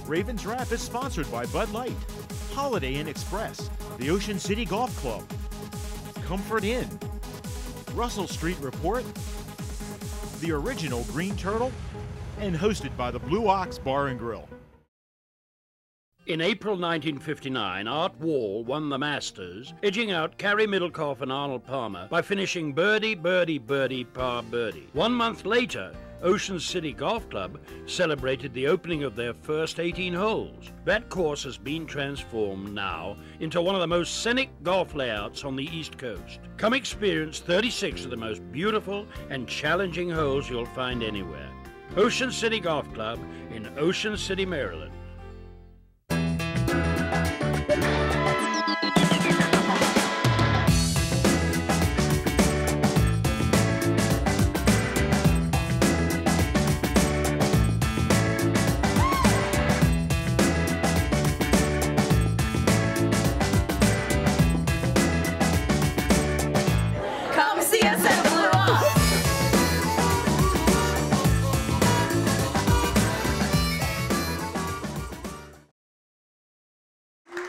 Ravens Wrap is sponsored by Bud Light, Holiday Inn Express, the Ocean City Golf Club, Comfort Inn, Russell Street Report, the original Green Turtle, and hosted by the Blue Ox Bar and Grill. In April 1959, Art Wall won the Masters, edging out Carey Middlecoff and Arnold Palmer by finishing birdie, birdie, birdie, par birdie. 1 month later, Ocean City Golf Club celebrated the opening of their first 18 holes. That course has been transformed now into one of the most scenic golf layouts on the East Coast. Come experience 36 of the most beautiful and challenging holes you'll find anywhere. Ocean City Golf Club in Ocean City, Maryland.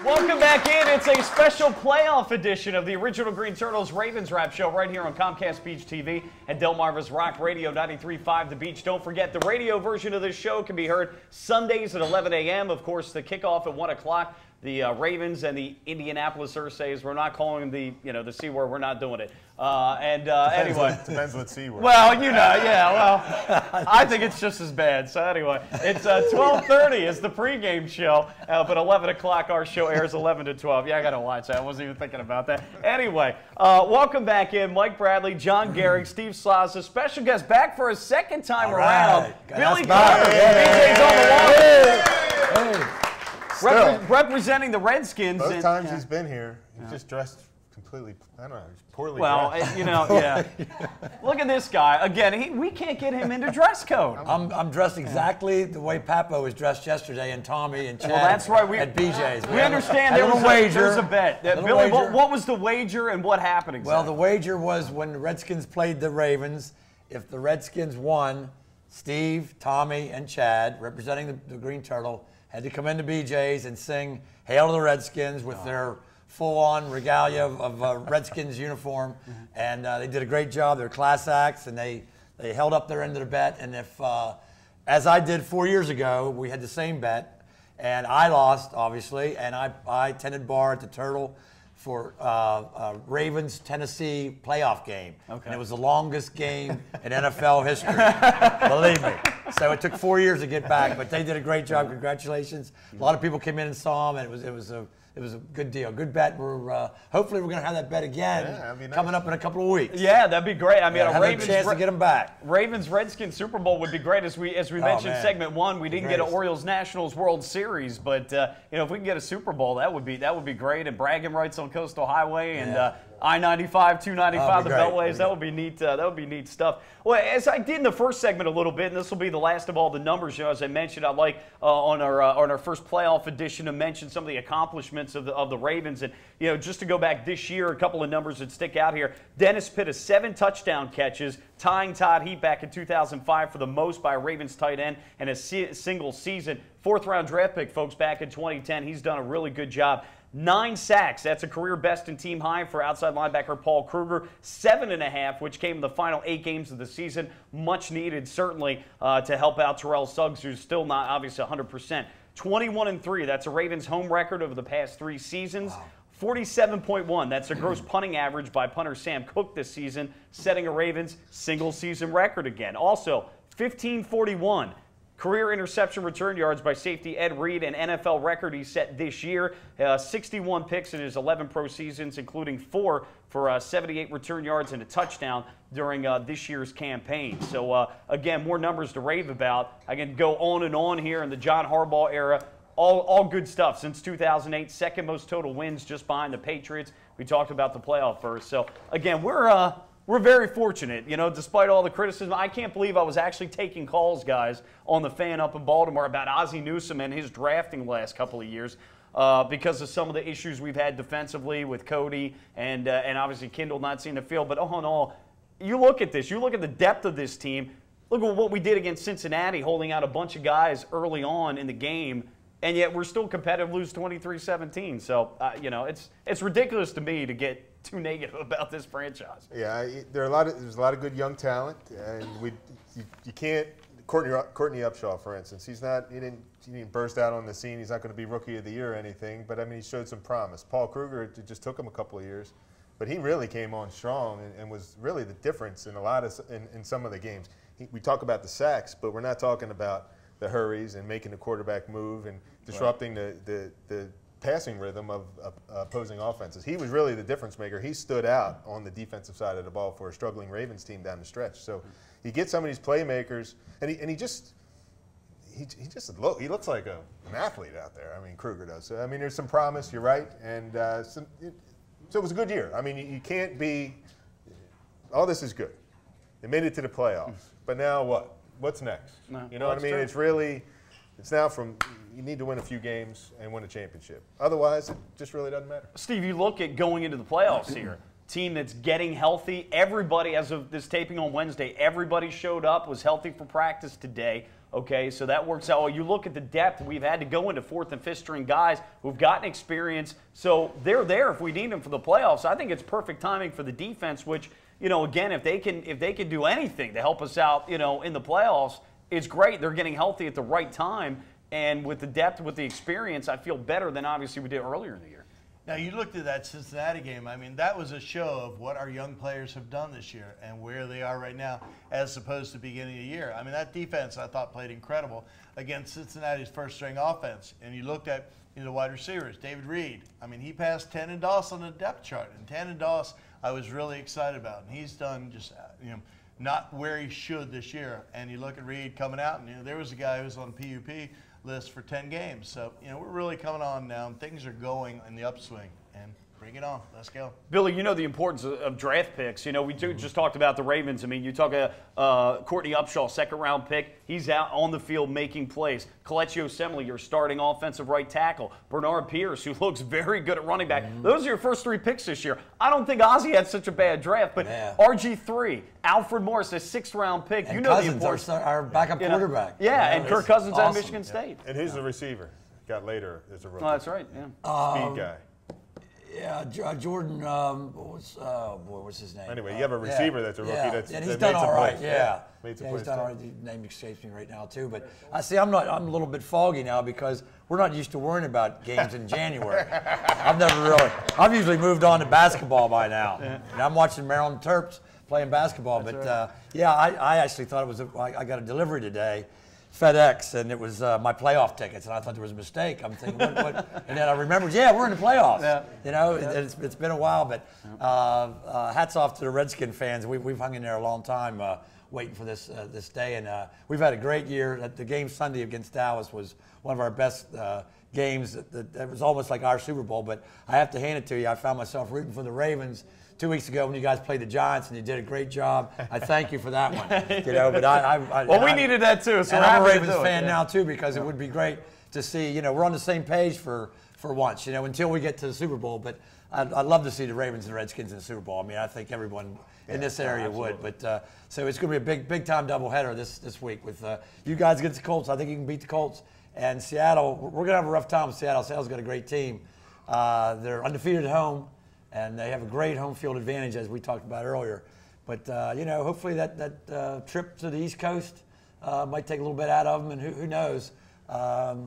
Welcome back in. It's a special playoff edition of the original Green Turtles Ravens Wrap Show right here on Comcast Beach TV and Delmarva's Rock Radio 93.5 The Beach. Don't forget, the radio version of this show can be heard Sundays at 11 a.m. Of course, the kickoff at 1 o'clock. The Ravens and the Indianapolis Ursays, we're not calling them the C word. We're not doing it. Anyway. Depends what C word. Well, yeah, well, I think it's just as bad. So anyway, it's 12:30 is the pregame show, but 11 o'clock our show airs 11 to 12. Yeah, I got to watch that. I wasn't even thinking about that. Anyway, welcome back in. Mike Bradley, John Gehrig, Steve Slaza, special guest back for a second time around. Billy Carter, BJ's on the wall. Representing the Redskins. Both times he's been here, he's just dressed completely, I don't know, poorly well, dressed. Yeah. Look at this guy. Again, we can't get him into dress code. I'm dressed exactly the way Papo was dressed yesterday, and Tommy and Chad that's right. at BJ's. We understand there's a bet. Billy, what was the wager and what happened exactly? Well, the wager was when the Redskins played the Ravens, if the Redskins won, Steve, Tommy, and Chad, representing the Green Turtle, had to come into BJ's and sing Hail to the Redskins with their full-on regalia of Redskins uniform. And they did a great job. They're class acts, and they held up their end of the bet. And if, as I did 4 years ago, we had the same bet, and I lost, obviously, and I tended bar at the Turtle for Ravens-Tennessee playoff game. Okay. And it was the longest game in NFL history, believe me. So it took 4 years to get back, but they did a great job. Congratulations. A lot of people came in and saw them, and it was a good deal. Good bet. Hopefully we're going to have that bet again coming up in a couple of weeks. Yeah, that'd be great. I mean, a Ravens chance to get them back. Ravens-Redskins Super Bowl would be great. As we mentioned, segment one, we didn't get an Orioles-Nationals World Series, but if we can get a Super Bowl, that would be great. And bragging rights on Coastal Highway and I-95, 295, the Beltways. That would be neat. That would be neat stuff. Well, as I did in the first segment a little bit, and this will be the last of all the numbers. As I mentioned, I'd like on our first playoff edition to mention some of the accomplishments of the Ravens. And just to go back this year, a couple of numbers that stick out here. Dennis Pitta has 7 touchdown catches, tying Todd Heap back in 2005 for the most by a Ravens tight end in a single season. 4th-round draft pick, folks, back in 2010. He's done a really good job. 9 sacks. That's a career best and team high for outside linebacker Paul Kruger. 7.5, which came in the final 8 games of the season. Much needed, certainly, to help out Terrell Suggs, who's still not obviously 100%. 21-3. That's a Ravens home record over the past 3 seasons. Wow. 47.1. That's a gross punting average by punter Sam Cook this season, setting a Ravens single-season record again. Also, 1541. Career interception return yards by safety Ed Reed, an NFL record he set this year. 61 picks in his 11 pro seasons, including 4 for 78 return yards and a touchdown during this year's campaign. So, again, more numbers to rave about. I can go on and on here in the John Harbaugh era. All good stuff since 2008. Second most total wins just behind the Patriots. We talked about the playoff first. So, again, we're very fortunate, despite all the criticism. I can't believe I was actually taking calls, guys, on the fan up in Baltimore about Ozzie Newsome and his drafting the last couple of years because of some of the issues we've had defensively with Cody and obviously Kendall not seeing the field. But all in all, you look at this. You look at the depth of this team. Look at what we did against Cincinnati, holding out a bunch of guys early on in the game. and yet we're still competitive, lose 23-17. So, you know, it's ridiculous to me to get too negative about this franchise. Yeah, there's a lot of good young talent, and you can't. Courtney Upshaw, for instance, he didn't burst out on the scene. He's not going to be Rookie of the Year or anything, but I mean, he showed some promise. Paul Kruger, it just took him a couple of years, but he really came on strong and was really the difference in in some of the games. We talk about the sacks, but we're not talking about the hurries and making the quarterback move and disrupting the passing rhythm of opposing offenses. He was really the difference maker. He stood out on the defensive side of the ball for a struggling Ravens team down the stretch. So you get some of these playmakers, and he looks like an athlete out there. I mean, Kruger does. So I mean, there's some promise. You're right, and so it was a good year. I mean, you can't be. All this is good. They made it to the playoffs, but now what? What's next? No, you know what I mean? True. It's now from you need to win a few games and win a championship. Otherwise, it just really doesn't matter. Steve, you look at going into the playoffs here. Team that's getting healthy. Everybody, as of this taping on Wednesday, everybody showed up, was healthy for practice today. Okay, so that works out. Well, you look at the depth. We've had to go into fourth and fifth string guys who've gotten experience. So they're there if we need them for the playoffs. I think it's perfect timing for the defense, which, you know, again, if they can do anything to help us out, you know, in the playoffs, it's great. They're getting healthy at the right time. And with the depth, with the experience, I feel better than obviously we did earlier in the year. Now, you looked at that Cincinnati game. I mean, that was a show of what our young players have done this year and where they are right now as opposed to beginning of the year. I mean, that defense, I thought, played incredible against Cincinnati's first-string offense. And you looked at the wide receivers, David Reed. I mean, he passed Tannen Doss on the depth chart. And Tannen Doss, I was really excited about. And he's done just, not where he should this year. And you look at Reed coming out, and there was a guy who was on PUP list for 10 games. So, we're really coming on now, and things are going in the upswing. And bring it on. Let's go. Billy, you know the importance of draft picks. You know, we just talked about the Ravens. I mean, you talk about Courtney Upshaw, second-round pick. He's out on the field making plays. Kelechi Osemele, your starting offensive right tackle. Bernard Pierce, who looks very good at running back. Those are your first 3 picks this year. I don't think Ozzie had such a bad draft, but RG3, Alfred Morris, a 6th-round pick. And you know Cousins, the importance. our backup quarterback. Yeah, and Kirk Cousins awesome. at Michigan State. And who's the receiver? Got later as a rookie. Oh, that's right, yeah. Speed guy. Yeah, Jordan. What's his name? Anyway, you have a receiver that's a rookie. And he's done all right. Yeah, he's done all right. His name escapes me right now too. But I see, I'm a little bit foggy now because we're not used to worrying about games in January. I've usually moved on to basketball by now. And I'm watching Maryland Terps playing basketball. That's but right. I actually thought it was. I got a delivery today. FedEx, and it was my playoff tickets, and I thought there was a mistake. I'm thinking, what? And then I remembered, we're in the playoffs. Yeah. It's been a while, but hats off to the Redskin fans. We've hung in there a long time waiting for this day, and we've had a great year. The game Sunday against Dallas was one of our best games. It was almost like our Super Bowl, but I have to hand it to you. I found myself rooting for the Ravens 2 weeks ago when you guys played the Giants, and you did a great job. I thank you for that one. But we needed that too. So I'm a Ravens fan now too because it would be great to see. We're on the same page for once. Until we get to the Super Bowl. But I'd love to see the Ravens and Redskins in the Super Bowl. I mean, I think everyone in this area would. But so it's going to be a big time doubleheader this week with you guys against the Colts. I think you can beat the Colts. And Seattle, we're going to have a rough time with Seattle. Seattle's got a great team. They're undefeated at home. And they have a great home field advantage, as we talked about earlier. But, hopefully that trip to the East Coast might take a little bit out of them, and who knows. It's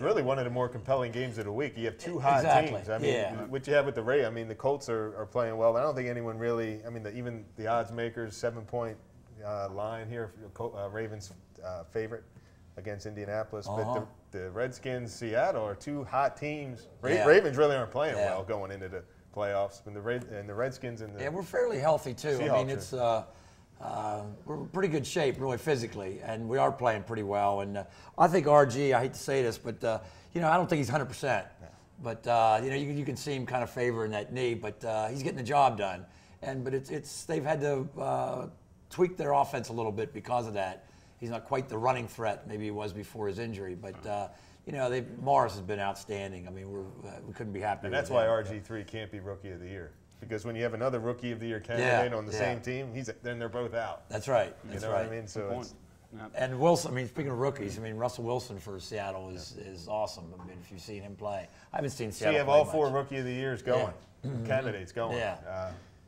really one of the more compelling games of the week. You have 2 hot teams. I mean, what you have with the Ravens, I mean, the Colts are playing well. I don't think anyone really, even the odds makers, 7-point line here, Ravens favorite against Indianapolis. But the Redskins, Seattle are 2 hot teams. Ravens really aren't playing well going into the playoffs. And the Redskins and the we're fairly healthy too. Seahawks, I mean, it's we're in pretty good shape, really physically, and we are playing pretty well. And I think RG, I hate to say this, but I don't think he's 100%. But you can see him kind of favoring that knee, but he's getting the job done. But it's they've had to tweak their offense a litle bit because of that. He's not quite the running threat maybe he was before his injury, but Morris has been outstanding. I mean, we couldn't be happier. And that's why RG3 can't be Rookie of the Year, because when you have another Rookie of the Year candidate on the same team, then they're both out. That's right. You know what I mean? So And Wilson, I mean, speaking of rookies, I mean, Russell Wilson for Seattle is awesome. I mean, if you've seen him play. I haven't seen Seattle So you have play all much. 4 Rookie of the Years going, candidates going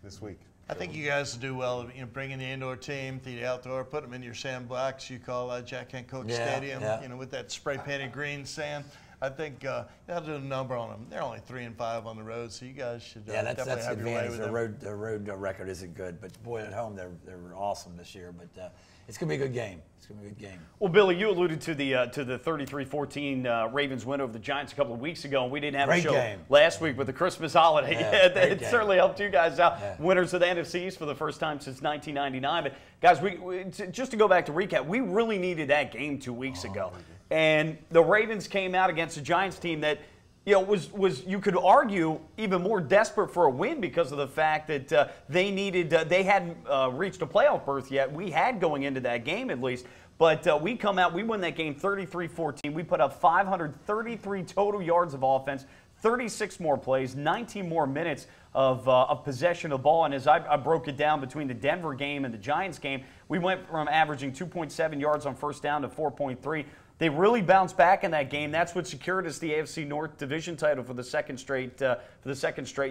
this week. I think you guys do well, bringing the indoor team to the outdoor, put them in your sandbox you call Jack Hancock Stadium, with that spray painted green sand. I think that'll do a number on them. They're only 3-5 on the road, so you guys should definitely have your way with them. The road record isn't good, but boy, at home they're awesome this year. But it's gonna be a good game. It's gonna be a good game. Well, Billy, you alluded to the 33-14 Ravens win over the Giants a couple of weeks ago, and we didn't have a show last week with the Christmas holiday. It certainly helped you guys out. Winners of the NFC East for the first time since 1999. But guys, just to go back to recap, we really needed that game 2 weeks ago. And the Ravens came out against a Giants team that, was you could argue even more desperate for a win because of the fact that they hadn't reached a playoff berth yet. We had going into that game at least. But we come out, we win that game 33-14. We put up 533 total yards of offense, 36 more plays, 19 more minutes of possession of the ball. And as I broke it down between the Denver game and the Giants game, we went from averaging 2.7 yards on first down to 4.3. They really bounced back in that game. That's what secured us the AFC North division title for the second straight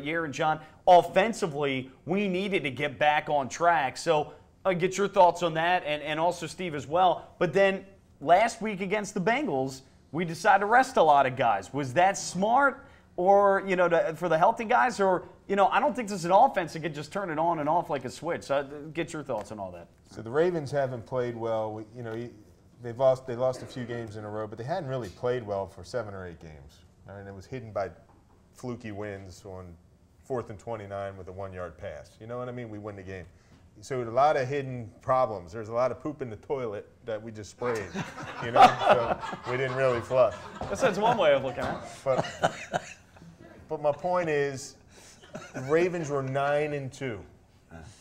year. And John, offensively, we needed to get back on track. So get your thoughts on that, and also Steve as well. But then last week against the Bengals, we decided to rest a lot of guys. Was that smart, or for the healthy guys, or I don't think this is an offense that could just turn it on and off like a switch. So get your thoughts on all that. So the Ravens haven't played well. They lost a few games in a row, but they hadn't really played well for 7 or 8 games. I mean, it was hidden by fluky wins on 4th and 29 with a 1-yard pass. You know what I mean? We win the game. So a lot of hidden problems. There's a lot of poop in the toilet that we just sprayed. So we didn't really flush. That's one way of looking at it. But my point is, the Ravens were 9-2.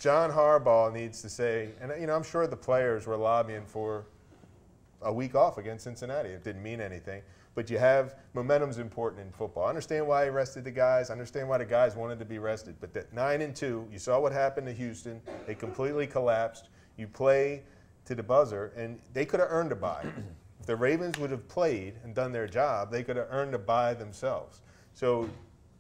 John Harbaugh needs to say, and I'm sure the players were lobbying for a week off against Cincinnati. It didn't mean anything. But momentum's important in football. I understand why he rested the guys. I understand why the guys wanted to be rested. But that 9-2, you saw what happened to Houston. They completely collapsed. You play to the buzzer, and they could have earned a bye. If the Ravens would have played and done their job, they could have earned a bye themselves. So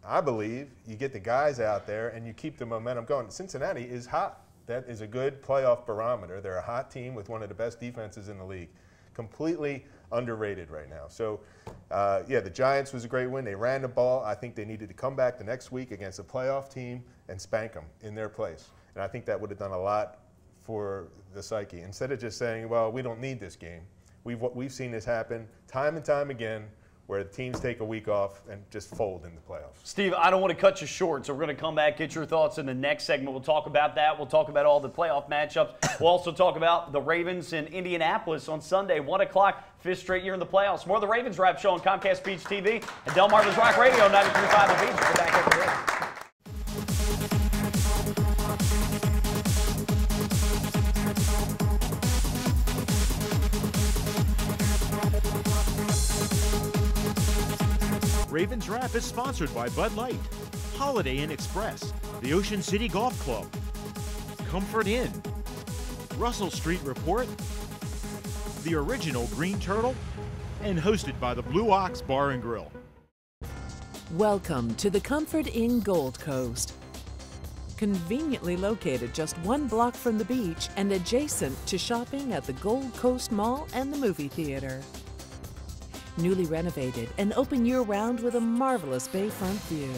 I believe you get the guys out there and you keep the momentum going. Cincinnati is hot. That is a good playoff barometer. They're a hot team with one of the best defenses in the league. Completely underrated right now. So, the Giants was a great win. They ran the ball. I think they needed to come back the next week against a playoff team and spank them in their place. And I think that would have done a lot for the psyche. Instead of just saying, well, we don't need this game. We've seen this happen time and time again, where teams take a week off and just fold in the playoffs. Steve, I don't want to cut you short, so we're going to come back, get your thoughts in the next segment. We'll talk about that. We'll talk about all the playoff matchups. We'll also talk about the Ravens in Indianapolis on Sunday, 1 o'clock, 5th straight year in the playoffs. More of the Ravens Wrap Show on Comcast Beach TV and Delmarva's Rock Radio, 93.5 The Beach. We're back after this. Ravens Wrap is sponsored by Bud Light, Holiday Inn Express, the Ocean City Golf Club, Comfort Inn, Russell Street Report, the original Green Turtle, and hosted by the Blue Ox Bar and Grill. Welcome to the Comfort Inn Gold Coast. Conveniently located just 1 block from the beach and adjacent to shopping at the Gold Coast Mall and the movie theater. Newly renovated and open year-round with a marvelous bayfront view.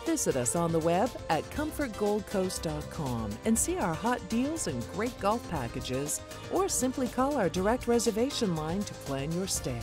Visit us on the web at comfortgoldcoast.com and see our hot deals and great golf packages, or simply call our direct reservation line to plan your stay.